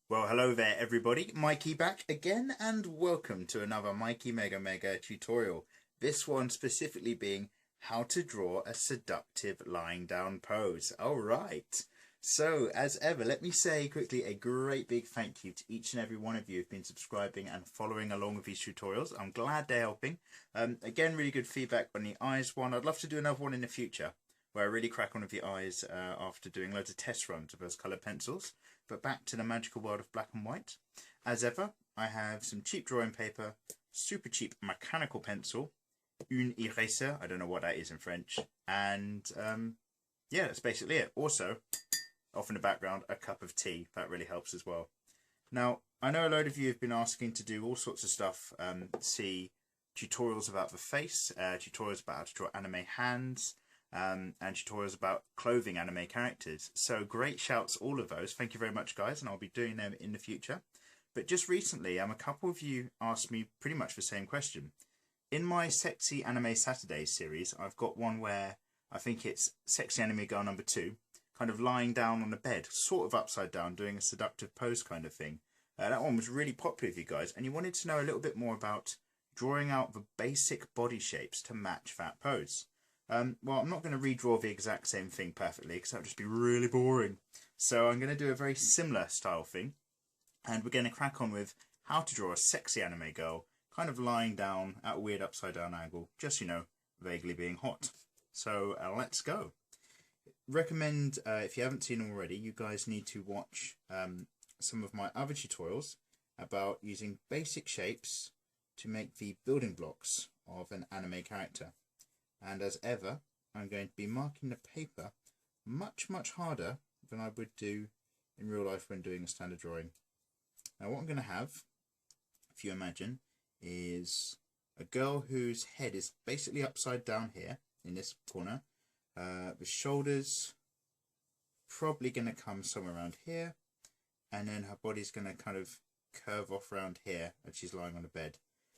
Well, hello there everybody, Mikey back again and welcome to another Mikey Mega Mega tutorial. This one specifically being how to draw a seductive lying down pose. Alright, so as ever, let me say quickly a great big thank you to each and every one of you who've been subscribing and following along with these tutorials. I'm glad they're helping. Again, really good feedback on the eyes one. I'd love to do another one in the future where I really crack on with the eyes after doing loads of test runs of those coloured pencils. But back to the magical world of black and white. As ever, I have some cheap drawing paper, super cheap mechanical pencil, une eraser, I don't know what that is in French, and yeah, that's basically it. Also, off in the background, a cup of tea. That really helps as well. Now, I know a load of you have been asking to do all sorts of stuff, see tutorials about the face, tutorials about how to draw anime hands, and tutorials about clothing anime characters. So great shouts, all of those. Thank you very much, guys, and I'll be doing them in the future. But just recently, a couple of you asked me pretty much the same question. In my Sexy Anime Saturdays series, I've got one where I think it's Sexy Anime Girl number 2, kind of lying down on a bed, sort of upside down, doing a seductive pose kind of thing. That one was really popular with you guys, and you wanted to know a little bit more about drawing out the basic body shapes to match that pose. Well, I'm not going to redraw the exact same thing perfectly because that would just be really boring. So I'm going to do a very similar style thing. And we're going to crack on with how to draw a sexy anime girl kind of lying down at a weird upside down angle. Just, you know, vaguely being hot. So let's go. Recommend, if you haven't seen them already, you guys need to watch some of my other tutorials about using basic shapes to make the building blocks of an anime character. And as ever, I'm going to be marking the paper much harder than I would do in real life when doing a standard drawing. Now what I'm going to have, if you imagine, is a girl whose head is basically upside down here in this corner. The shoulders probably going to come somewhere around here, and then her body's going to kind of curve off around here as she's lying on the bed.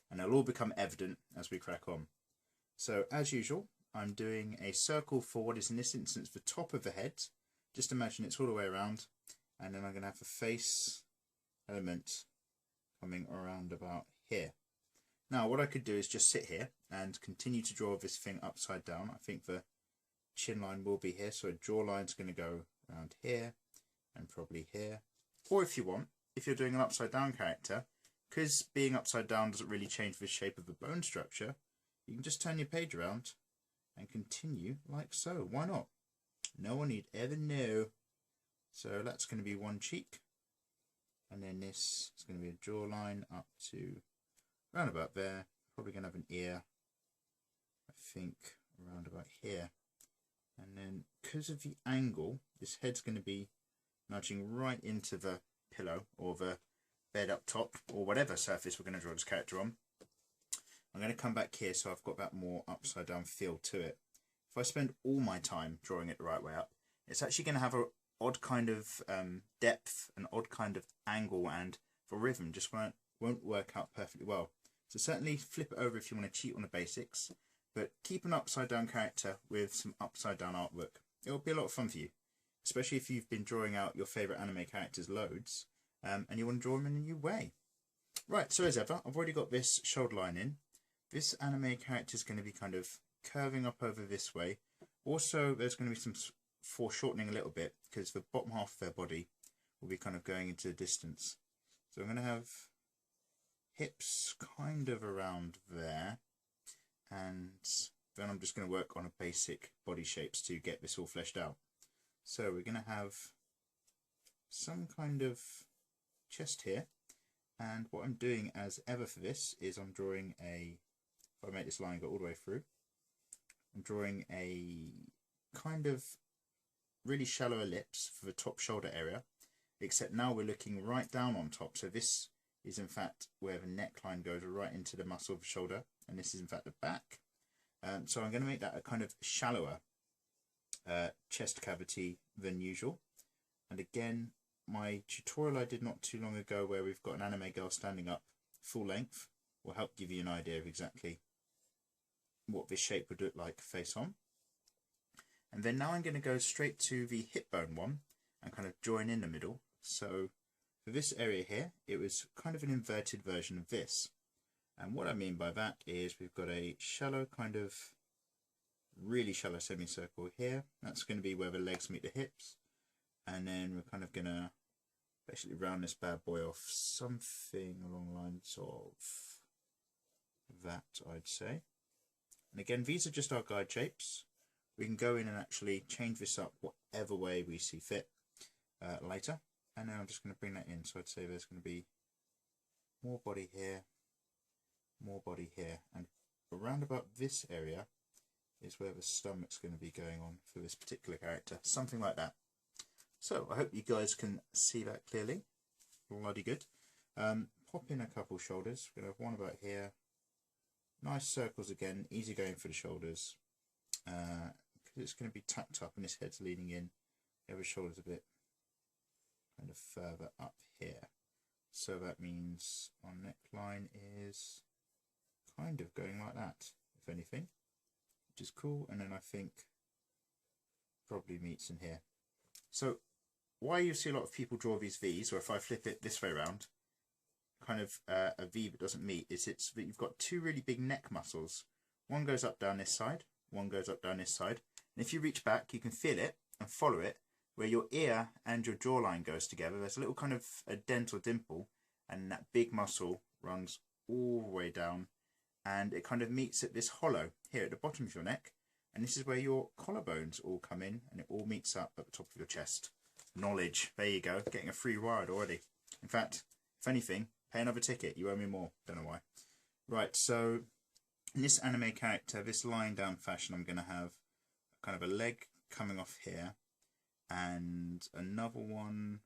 And it'll all become evident as we crack on. So as usual, I'm doing a circle for what is in this instance the top of the head. Just imagine it's all the way around, and then I'm going to have the face element coming around about here. Now what I could do is just sit here and continue to draw this thing upside down. I think the chin line will be here, so a jawline's going to go around here and probably here. Or if you want, if you're doing an upside down character, because being upside down doesn't really change the shape of the bone structure, you can just turn your page around and continue like so. Why not? No one need ever know. So that's going to be one cheek. And then this is going to be a jawline up to around about there. Probably going to have an ear, I think, around about here. And then because of the angle, this head's going to be nudging right into the pillow or the bed up top or whatever surface we're going to draw this character on. I'm going to come back here so I've got that more upside down feel to it. If I spend all my time drawing it the right way up, it's actually going to have an odd kind of depth, an odd kind of angle, and the rhythm just won't work out perfectly well. So certainly flip it over if you want to cheat on the basics, but keep an upside down character with some upside down artwork. It'll be a lot of fun for you, especially if you've been drawing out your favourite anime characters loads and you want to draw them in a new way. Right, so as ever, I've already got this shoulder line in. This anime character is going to be kind of curving up over this way. Also, there's going to be some foreshortening a little bit because the bottom half of their body will be kind of going into the distance. So I'm going to have hips kind of around there, and then I'm just going to work on a basic body shapes to get this all fleshed out. So we're going to have some kind of chest here, and what I'm doing as ever for this is I'm drawing a, if I make this line go all the way through, I'm drawing a kind of really shallow ellipse for the top shoulder area, except now we're looking right down on top. So this is in fact where the neckline goes right into the muscle of the shoulder, and this is in fact the back. So I'm going to make that a kind of shallower chest cavity than usual. And again, my tutorial I did not too long ago where we've got an anime girl standing up full length will help give you an idea of exactly what this shape would look like face on. And then now I'm going to go straight to the hip bone one and kind of join in the middle. So For this area here, it was kind of an inverted version of this. And what I mean by that is we've got a shallow kind of really shallow semicircle here. That's going to be where the legs meet the hips. And then we're kind of going to basically round this bad boy off something along the lines of that, I'd say. And again, these are just our guide shapes. We can go in and actually change this up whatever way we see fit later. And then I'm just going to bring that in. So I'd say there's going to be more body here, more body here. And around about this area is where the stomach's going to be going on for this particular character. Something like that. So I hope you guys can see that clearly. Bloody good. Pop in a couple shoulders. We're going to have one about here. Nice circles again. Easy going for the shoulders. Because it's going to be tucked up and his head's leaning in. The other shoulder's a bit kind of further up here. So that means our neckline is kind of going like that, if anything, which is cool. And then I think probably meets in here. So why you see a lot of people draw these V's, or if I flip it this way around, kind of a V that doesn't meet, is it's that you've got two really big neck muscles. One goes up down this side, one goes up down this side. And if you reach back, you can feel it and follow it, where your ear and your jawline goes together. There's a little kind of a dent or dimple, and that big muscle runs all the way down, and it kind of meets at this hollow here at the bottom of your neck. And this is where your collarbones all come in, and it all meets up at the top of your chest. Knowledge. There you go. Getting a free ride already. In fact, if anything, pay another ticket. You owe me more. Don't know why. Right, so in this anime character, this lying down fashion, I'm going to have kind of a leg coming off here, and another one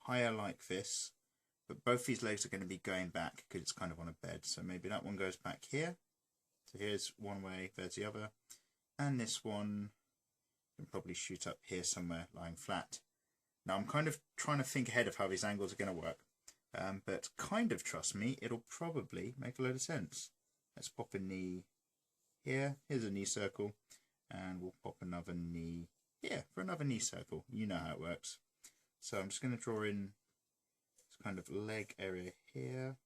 higher like this. But both these legs are going to be going back because it's kind of on a bed. So maybe that one goes back here. So here's one way, there's the other. And this one can probably shoot up here somewhere, lying flat. Now I'm kind of trying to think ahead of how these angles are going to work. But kind of trust me, it'll probably make a load of sense. Let's pop a knee here. Here's a knee circle. And we'll pop another knee here for another knee circle. You know how it works. So I'm just going to draw in this kind of leg area here.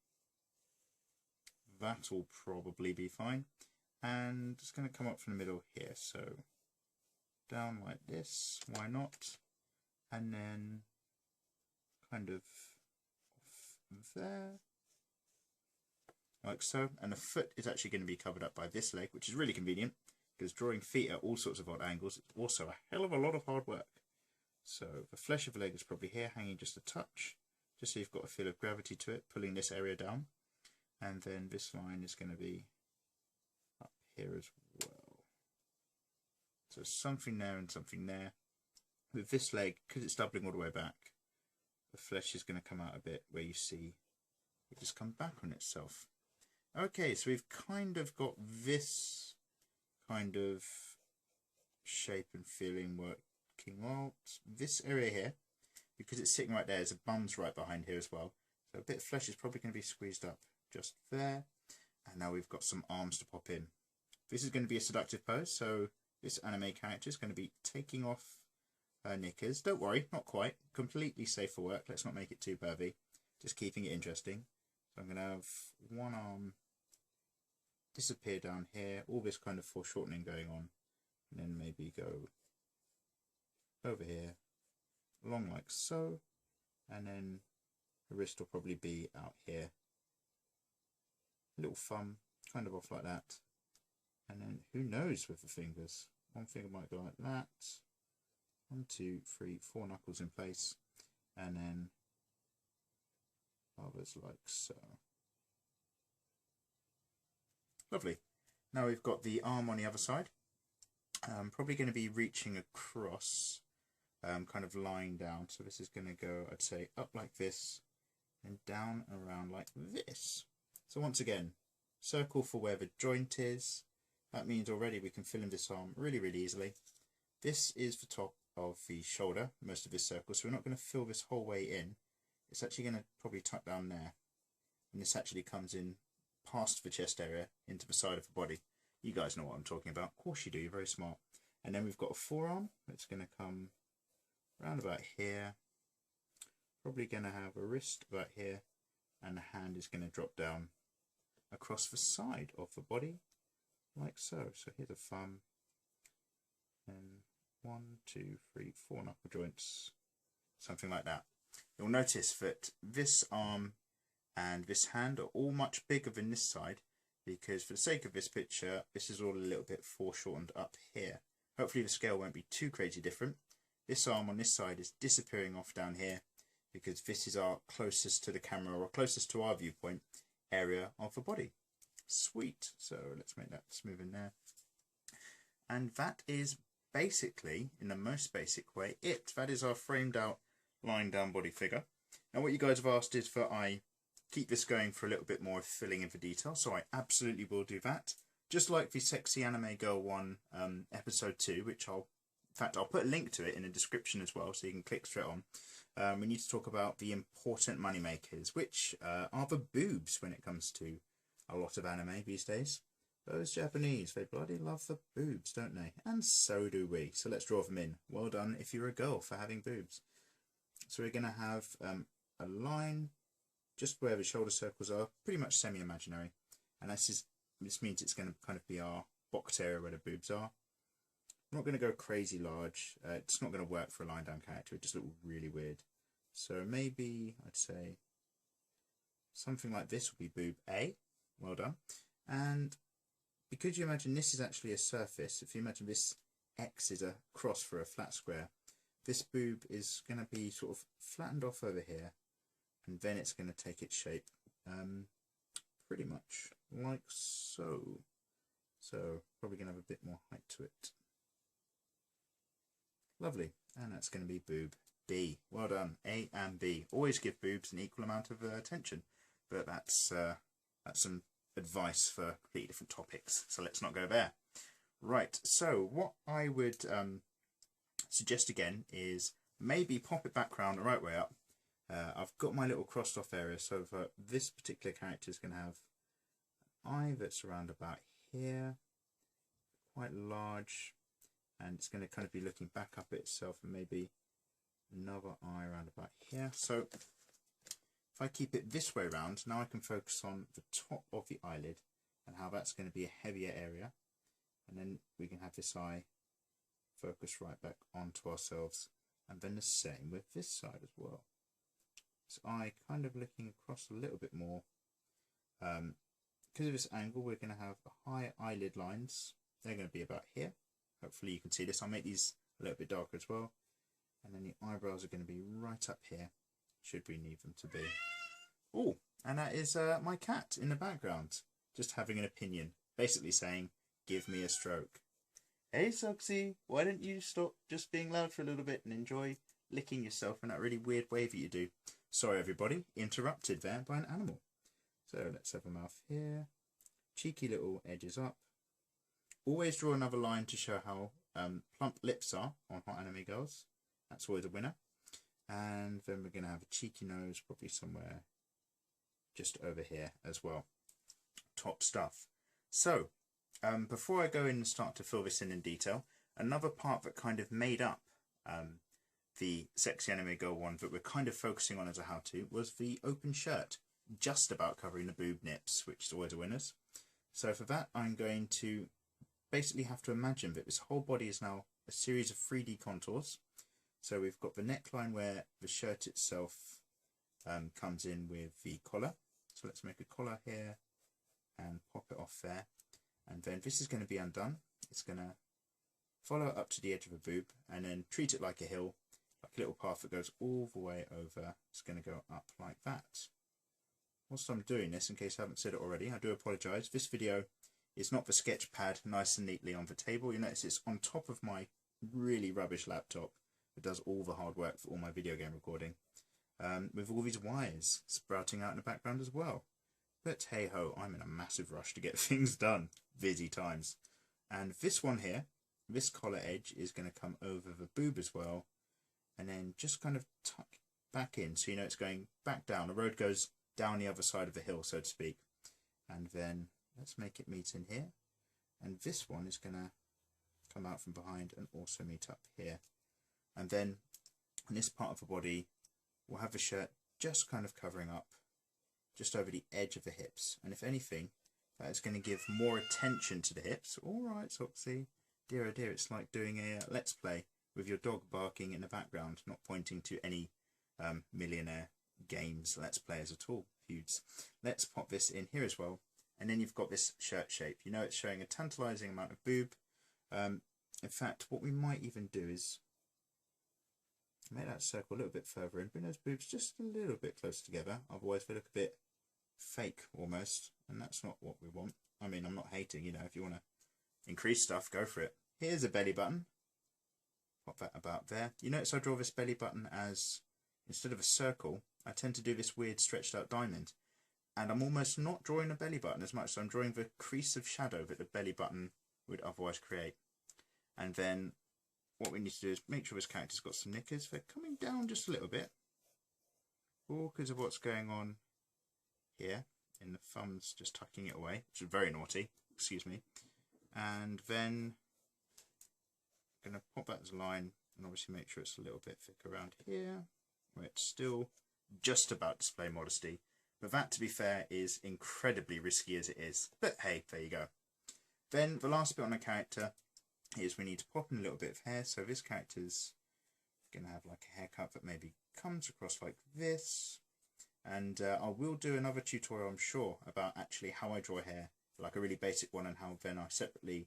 That'll probably be fine. And it's going to come up from the middle here. So down like this. Why not? And then kind of off there. Like so. And the foot is actually going to be covered up by this leg, which is really convenient, because drawing feet at all sorts of odd angles is also a hell of a lot of hard work. So the flesh of the leg is probably here, hanging just a touch, just so you've got a feel of gravity to it, pulling this area down. And then this line is going to be up here as well. So something there and something there. With this leg, because it's doubling all the way back, the flesh is going to come out a bit where you see it just come back on itself. Okay, so we've kind of got this kind of shape and feeling working well. This area here, because it's sitting right there, there's a bum's right behind here as well. So a bit of flesh is probably going to be squeezed up just there. And now we've got some arms to pop in. This is going to be a seductive pose, so this anime character is going to be taking off her knickers. Don't worry, not quite. Completely safe for work. Let's not make it too pervy. Just keeping it interesting. So I'm going to have one arm disappear down here. All this kind of foreshortening going on. And then maybe go over here, along like so. And then the wrist will probably be out here. A little thumb, kind of off like that. And then who knows with the fingers. One finger might go like that. 1, 2, 3, 4 knuckles in place. And then others like so. Lovely. Now we've got the arm on the other side. Probably going to be reaching across, kind of lying down. So this is going to go, I'd say, up like this and down and around like this. So once again, circle for where the joint is. That means already we can fill in this arm really, really easily. This is the top of the shoulder, most of this circle. So we're not going to fill this whole way in. It's actually going to probably tuck down there. And this actually comes in past the chest area into the side of the body. You guys know what I'm talking about. Of course you do, you're very smart. And then we've got a forearm that's going to come round about here, Probably going to have a wrist about here, and the hand is going to drop down across the side of the body, like so. So here's a thumb, and 1, 2, 3, 4 knuckle joints, something like that. You'll notice that this arm and this hand are all much bigger than this side, because for the sake of this picture, this is all a little bit foreshortened up here. Hopefully the scale won't be too crazy different. This arm on this side is disappearing off down here, because this is our closest to the camera, or closest to our viewpoint area of the body. Sweet. So let's make that smooth in there. And that is basically, in the most basic way, it. That is our framed out, lying down body figure. Now what you guys have asked is that I keep this going for a little bit more filling in the detail, so I absolutely will do that. Just like the Sexy Anime Girl 1 episode 2, which I'll put a link to it in the description as well, so you can click straight on. We need to talk about the important money makers, which are the boobs when it comes to a lot of anime these days. Those Japanese, they bloody love the boobs, don't they? And so do we. So let's draw them in. Well done if you're a girl for having boobs. So we're going to have a line just where the shoulder circles are, pretty much semi-imaginary. And this means it's going to kind of be our box area where the boobs are. I'm not going to go crazy large. It's not going to work for a line down character. It just looks really weird. So maybe I'd say something like this would be boob A. Well done. And because you imagine this is actually a surface, if you imagine this X is a cross for a flat square, this boob is going to be sort of flattened off over here, and then it's going to take its shape pretty much like so. So probably going to have a bit more height to it. Lovely. And that's going to be boob B. Well done. A and B. Always give boobs an equal amount of attention, but that's some advice for completely different topics, so let's not go there. Right, so what I would suggest again is maybe pop it back round the right way up. I've got my little crossed off area, so for this particular character is going to have an eye that's around about here, quite large, and it's going to kind of be looking back up at itself, and maybe another eye around about here. So if I keep it this way around, now I can focus on the top of the eyelid and how that's going to be a heavier area, and then we can have this eye focus right back onto ourselves, and then the same with this side as well. This eye kind of looking across a little bit more. Because of this angle, we're going to have high eyelid lines. They're going to be about here. Hopefully you can see this. I'll make these a little bit darker as well, and then the eyebrows are going to be right up here, should we need them to be. Oh, and that is my cat in the background, just having an opinion, basically saying, give me a stroke. Hey Soxy, why don't you stop just being loud for a little bit and enjoy licking yourself in that really weird way that you do. Sorry everybody, interrupted there by an animal. So let's have a mouth here, cheeky little edges up. Always draw another line to show how plump lips are on hot anime girls. That's always a winner. And then we're going to have a cheeky nose, probably somewhere just over here as well. Top stuff. So, before I go in and start to fill this in detail, another part that kind of made up the Sexy Anime Girl one that we're kind of focusing on as a how-to was the open shirt, just about covering the boob nips, which is always a winner. So for that, I'm going to basically have to imagine that this whole body is now a series of 3D contours. So we've got the neckline where the shirt itself comes in with the collar. So let's make a collar here and pop it off there. And then this is going to be undone. It's going to follow up to the edge of a boob and then treat it like a hill, like a little path that goes all the way over. It's going to go up like that. Whilst I'm doing this, in case I haven't said it already, I do apologise. This video is not the sketch pad nice and neatly on the table. You notice it's on top of my really rubbish laptop. It does all the hard work for all my video game recording, with all these wires sprouting out in the background as well. But hey ho, I'm in a massive rush to get things done. Busy times. And this one here, this collar edge is going to come over the boob as well, and then just kind of tuck back in, so you know it's going back down. The road goes down the other side of the hill, so to speak. And then let's make it meet in here. And this one is going to come out from behind and also meet up here. And then on this part of the body, we'll have the shirt just kind of covering up just over the edge of the hips. And if anything, that is going to give more attention to the hips. All right, Soxy. Dear oh dear, it's like doing a Let's Play with your dog barking in the background, not pointing to any millionaire games Let's Players at all. Feuds. Let's pop this in here as well. And then you've got this shirt shape. You know it's showing a tantalizing amount of boob. In fact, what we might even do is make that circle a little bit further in, bring those boobs just a little bit closer together, otherwise they look a bit fake almost, and that's not what we want. I mean, I'm not hating, you know, if you want to increase stuff, go for it. Here's a belly button. Pop that about there. You notice I draw this belly button as, instead of a circle, I tend to do this weird stretched out diamond. And I'm almost not drawing a belly button as much, so I'm drawing the crease of shadow that the belly button would otherwise create. And then what we need to do is make sure this character's got some knickers. They're coming down just a little bit. All because of what's going on here. In the thumbs, just tucking it away, which is very naughty, excuse me. And then I'm going to pop that as a line and obviously make sure it's a little bit thick around here, where it's still just about display modesty. But that, to be fair, is incredibly risky as it is. But hey, there you go. Then the last bit on the character is we need to pop in a little bit of hair. So this character's going to have like a haircut that maybe comes across like this. And I will do another tutorial, I'm sure, about actually how I draw hair, like a really basic one, and how then I separately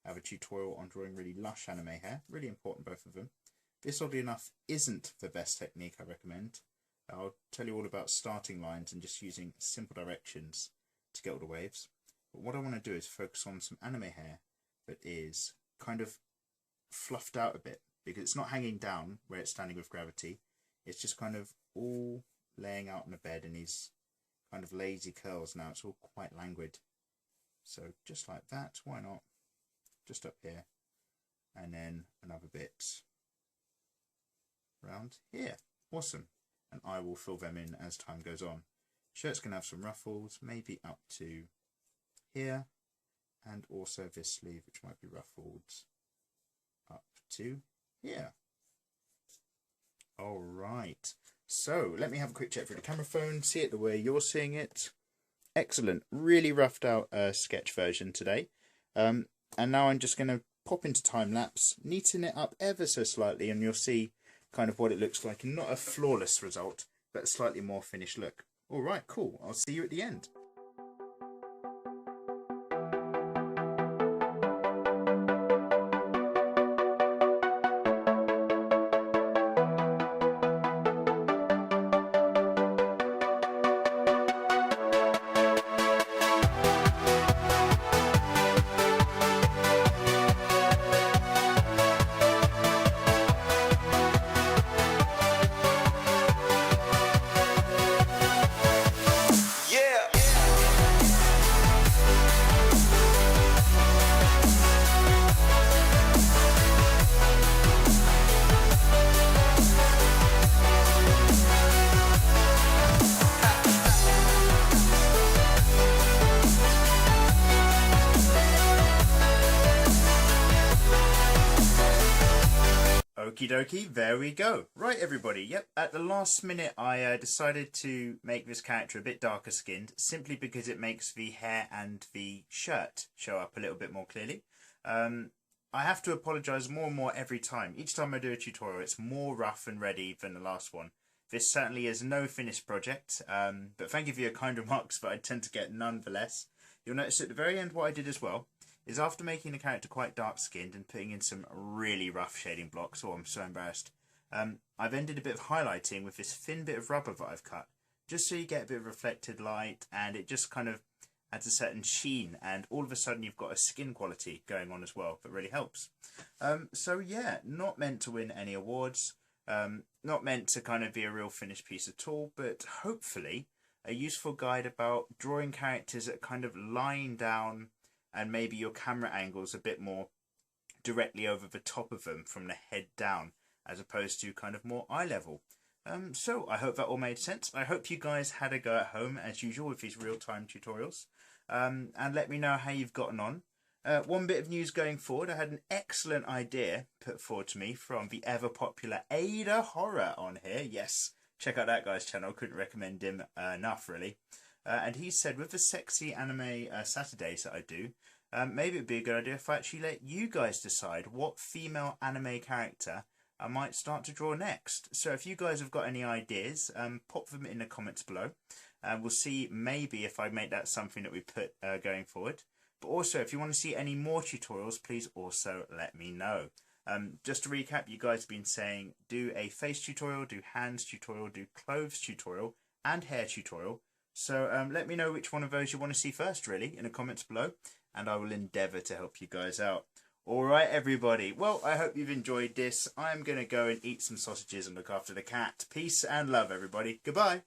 have a tutorial on drawing really lush anime hair. Really important, both of them. This, oddly enough, isn't the best technique I recommend. I'll tell you all about starting lines and just using simple directions to get all the waves. But what I want to do is focus on some anime hair that is kind of fluffed out a bit, because it's not hanging down where it's standing with gravity. It's just kind of all laying out on the bed in these kind of lazy curls now. It's all quite languid. So just like that, why not? Just up here. And then another bit around here. Awesome. And I will fill them in as time goes on. Shirt's going to have some ruffles, maybe up to here, and also this sleeve, which might be ruffled up to here. All right, so let me have a quick check through the camera phone, see it the way you're seeing it. Excellent, really roughed out sketch version today. And now I'm just going to pop into time lapse, neaten it up ever so slightly, and you'll see kind of what it looks like, and not a flawless result, but a slightly more finished look. All right, cool. I'll see you at the end. Okie dokie, there we go. Right, everybody, yep, at the last minute I decided to make this character a bit darker skinned, simply because it makes the hair and the shirt show up a little bit more clearly. I have to apologise more and more every time. Each time I do a tutorial, it's more rough and ready than the last one. This certainly is no finished project, but thank you for your kind remarks, but I tend to get nonetheless. You'll notice at the very end what I did as well is, after making the character quite dark-skinned and putting in some really rough shading blocks, oh, I'm so embarrassed, I've ended a bit of highlighting with this thin bit of rubber that I've cut, just so you get a bit of reflected light, and it just kind of adds a certain sheen, and all of a sudden you've got a skin quality going on as well that really helps. So yeah, not meant to win any awards, not meant to kind of be a real finished piece at all, but hopefully a useful guide about drawing characters that kind of lying down, and maybe your camera angle's a bit more directly over the top of them from the head down, as opposed to kind of more eye level. So I hope that all made sense. I hope you guys had a go at home, as usual, with these real-time tutorials. And let me know how you've gotten on. One bit of news going forward, I had an excellent idea put forward to me from the ever-popular Ada Horror on here. Yes, check out that guy's channel. Couldn't recommend him enough, really. And he said, with the sexy anime Saturdays that I do, maybe it'd be a good idea if I actually let you guys decide what female anime character I might start to draw next. So if you guys have got any ideas, pop them in the comments below. We'll see maybe if I make that something that we put going forward. But also, if you want to see any more tutorials, please also let me know. Just to recap, you guys have been saying do a face tutorial, do hands tutorial, do clothes tutorial, and hair tutorial. So let me know which one of those you want to see first, really, in the comments below, and I will endeavour to help you guys out. Alright, everybody. Well, I hope you've enjoyed this. I'm going to go and eat some sausages and look after the cat. Peace and love, everybody. Goodbye.